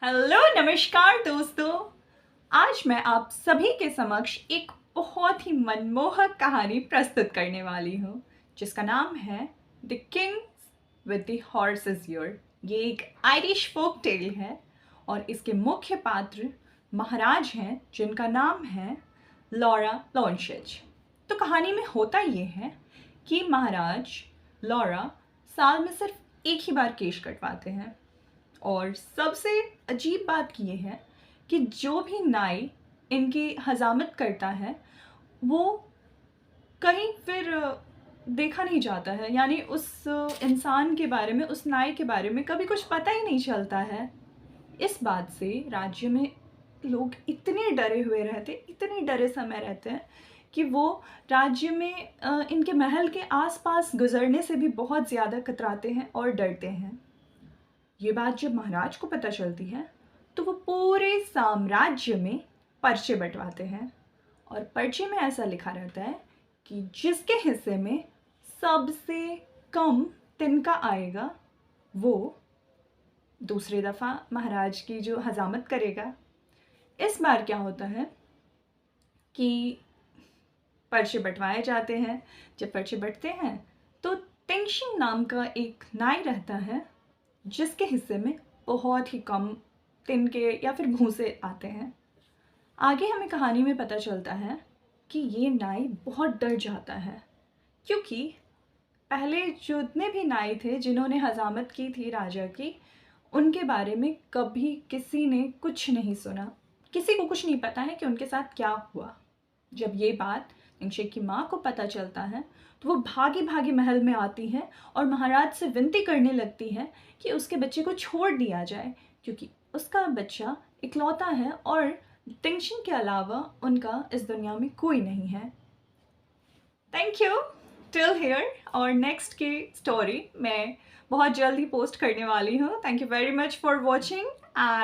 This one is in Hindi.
हेलो नमस्कार दोस्तों। आज मैं आप सभी के समक्ष एक बहुत ही मनमोहक कहानी प्रस्तुत करने वाली हूँ जिसका नाम है the king with the horse is your. ये एक आयरिश फोक टेल है और इसके मुख्य पात्र महाराज हैं जिनका नाम है लॉरा लॉन्शेज। तो कहानी में होता ये है कि महाराज लॉरा साल में सिर्फ एक ही बार केश कटवाते हैं और सबसे अजीब बात ये है कि जो भी नाई इनकी हजामत करता है वो कहीं फिर देखा नहीं जाता है, यानी उस इंसान के बारे में, उस नाई के बारे में कभी कुछ पता ही नहीं चलता है। इस बात से राज्य में लोग इतने डरे हुए रहते, इतने डरे समय रहते हैं कि वो राज्य में इनके महल के आसपास गुजरने से भी बहुत ज़्यादा कतराते हैं और डरते हैं। ये बात जब महाराज को पता चलती है तो वो पूरे साम्राज्य में पर्चे बंटवाते हैं और पर्चे में ऐसा लिखा रहता है कि जिसके हिस्से में सबसे कम तिनका आएगा वो दूसरी दफ़ा महाराज की जो हजामत करेगा। इस बार क्या होता है कि पर्चे बंटवाए जाते हैं। जब पर्चे बंटते हैं तो टेंशिंग नाम का एक नाई रहता है जिसके हिस्से में बहुत ही कम तिनके या फिर भूसे आते हैं। आगे हमें कहानी में पता चलता है कि ये नाई बहुत डर जाता है क्योंकि पहले जितने भी नाई थे जिन्होंने हजामत की थी राजा की, उनके बारे में कभी किसी ने कुछ नहीं सुना। किसी को कुछ नहीं पता है कि उनके साथ क्या हुआ। जब ये बात इंशेक की माँ को पता चलता है तो वो भागी भागी महल में आती है और महाराज से विनती करने लगती है कि उसके बच्चे को छोड़ दिया जाए क्योंकि उसका बच्चा इकलौता है और टेंशन के अलावा उनका इस दुनिया में कोई नहीं है। Thank you till here. और नेक्स्ट की स्टोरी मैं बहुत जल्दी पोस्ट करने वाली हूँ। Thank you very much for watching and